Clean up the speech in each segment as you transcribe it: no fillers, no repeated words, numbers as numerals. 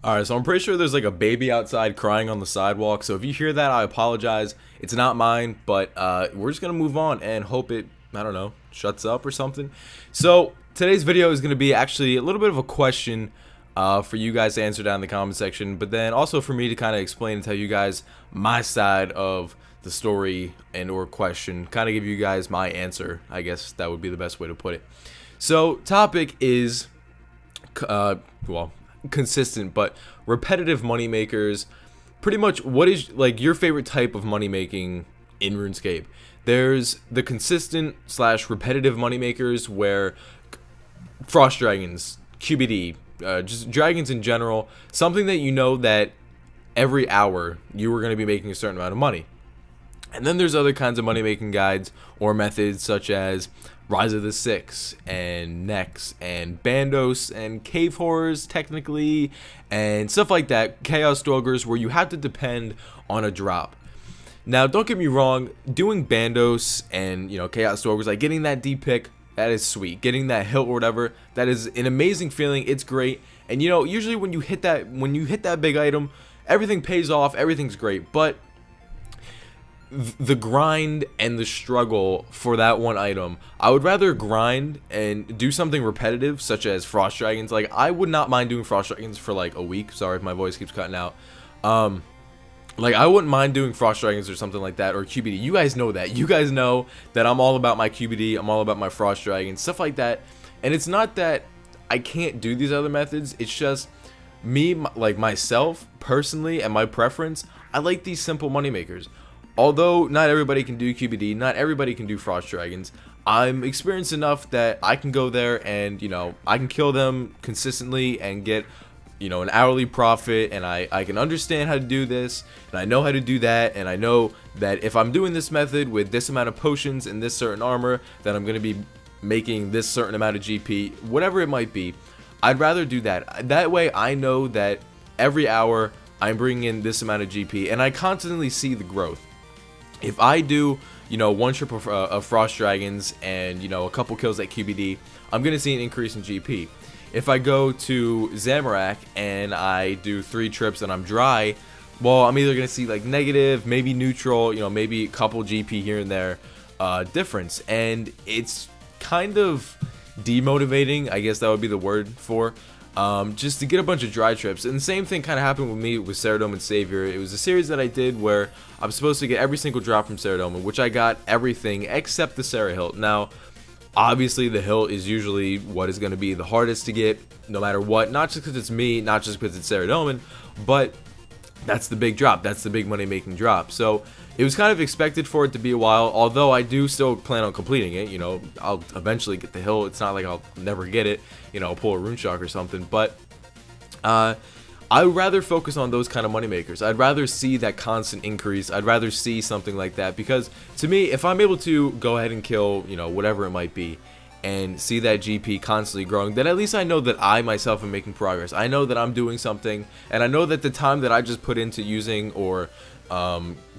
Alright, so I'm pretty sure there's like a baby outside crying on the sidewalk, so if you hear that, I apologize. It's not mine, but we're just gonna move on and hope it, I don't know, shuts up or something. So today's video is gonna be actually a little bit of a question for you guys to answer down in the comment section, but then also for me to kind of explain and tell you guys my side of the story and or question, kind of give you guys my answer. I guess that would be the best way to put it. So topic is well, consistent but repetitive money makers. Pretty much, what is like your favorite type of money making in RuneScape? There's the consistent slash repetitive money makers where frost dragons, QBD, just dragons in general, something that you know that every hour you were going to be making a certain amount of money. And then there's other kinds of money making guides or methods such as Rise of the Six and Nex and Bandos and Cave Horrors technically and stuff like that, Chaos Doggers, where you have to depend on a drop. Now don't get me wrong, doing Bandos and Chaos Doggers, like getting that D pick, that is sweet. Getting that hilt or whatever, that is an amazing feeling. It's great. And usually when you hit that big item, everything pays off, everything's great. But the grind and the struggle for that one item, I would rather grind and do something repetitive such as frost dragons. Like, I would not mind doing frost dragons for like a week. Sorry if my voice keeps cutting out. Like, I wouldn't mind doing frost dragons or something like that, or QBD. You guys know that. You guys know that I'm all about my QBD. I'm all about my frost dragons, stuff like that. And it's not that I can't do these other methods. It's just me, like myself personally, and my preference. I like these simple money makers. Although not everybody can do QBD, not everybody can do frost dragons, I'm experienced enough that I can go there and I can kill them consistently and get an hourly profit, and I can understand how to do this, and I know how to do that, and I know that if I'm doing this method with this amount of potions and this certain armor, that I'm going to be making this certain amount of GP, whatever it might be. I'd rather do that. That way I know that every hour I'm bringing in this amount of GP, and I constantly see the growth. If I do, one trip of frost dragons and, a couple kills at QBD, I'm going to see an increase in GP. If I go to Zamorak and I do 3 trips and I'm dry, well, I'm either going to see like negative, maybe neutral, maybe a couple GP here and there difference. And it's kind of demotivating, I guess that would be the word for, just to get a bunch of dry trips. And the same thing kind of happened with me with Ceridome and Savior. It was a series that I did where I'm supposed to get every single drop from Ceridome, which I got everything except the Sarah hilt. Now, obviously the hilt is usually what is going to be the hardest to get no matter what, not just because it's me, not just because it's Ceridome, but that's the big drop, that's the big money making drop. So it was kind of expected for it to be a while, although I do still plan on completing it. I'll eventually get the hilt. It's not like I'll never get it, I'll pull a rune shock or something, but I would rather focus on those kind of money makers. I'd rather see that constant increase. I'd rather see something like that, because to me, if I'm able to go ahead and kill, whatever it might be, and see that GP constantly growing, then at least I know that I myself am making progress. I know that I'm doing something, and I know that the time that I just put into using or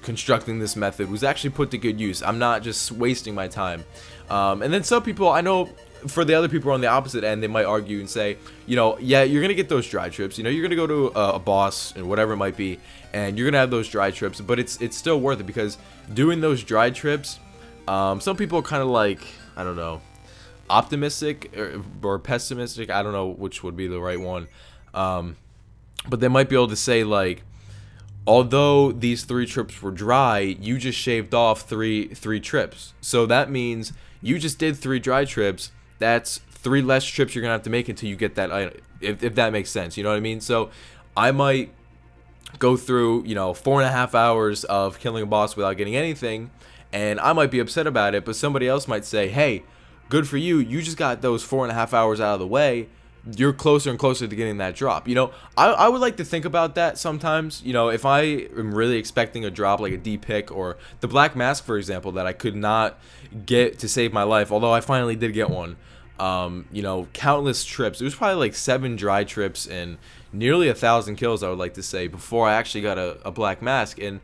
constructing this method was actually put to good use. I'm not just wasting my time. And then some people, I know, for the other people on the opposite end, they might argue and say, yeah, you're gonna get those dry trips. You're gonna go to a boss and whatever it might be, and you're gonna have those dry trips, but it's still worth it, because doing those dry trips, some people are kind of like, I don't know, optimistic or pessimistic. I don't know which would be the right one, but they might be able to say, like, although these 3 trips were dry, you just shaved off three trips, so that means you just did 3 dry trips. That's 3 less trips you're gonna have to make until you get that item, if that makes sense. You know what I mean? So I might go through 4.5 hours of killing a boss without getting anything, and I might be upset about it, but somebody else might say, hey, good for you, you just got those 4.5 hours out of the way, you're closer and closer to getting that drop. I would like to think about that sometimes. If I am really expecting a drop, like a D pick or the Black Mask, for example, that I could not get to save my life, although I finally did get one. Countless trips. It was probably like 7 dry trips and nearly 1,000 kills, I would like to say, before I actually got a Black Mask. And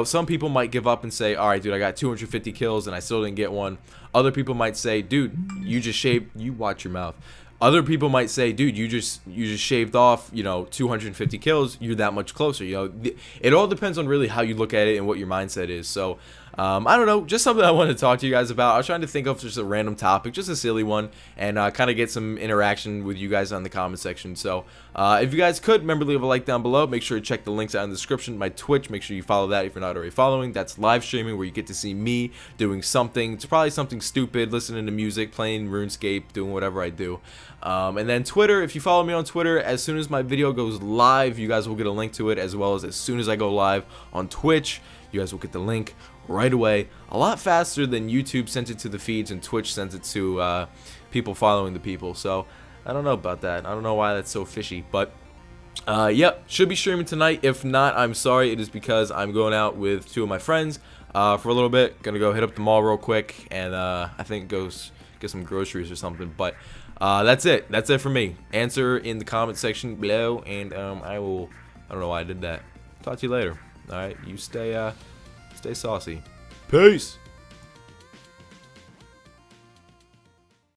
some people might give up and say, alright dude, I got 250 kills and I still didn't get one. Other people might say, dude, you just shaved, you watch your mouth. Other people might say, dude, you just shaved off, you know, 250 kills. You're that much closer. You know, it all depends on really how you look at it and what your mindset is. So, I don't know, just something I wanted to talk to you guys about. I was trying to think of just a random topic, just a silly one, and kind of get some interaction with you guys on the comment section. So, if you guys could, remember to leave a like down below. Make sure to check the links out in the description. My Twitch, make sure you follow that if you're not already following. That's live streaming where you get to see me doing something. It's probably something stupid, listening to music, playing RuneScape, doing whatever I do. And then Twitter, if you follow me on Twitter, as soon as my video goes live, you guys will get a link to it, as well as soon as I go live on Twitch, you guys will get the link right away, a lot faster than YouTube sends it to the feeds and Twitch sends it to people following the people. So I don't know about that. I don't know why that's so fishy, but yep, should be streaming tonight. If not, I'm sorry. It is because I'm going out with 2 of my friends for a little bit. Gonna go hit up the mall real quick and I think go get some groceries or something. But that's it. That's it for me. Answer in the comment section below, and I don't know why I did that. Talk to you later. All right, you stay saucy. Peace.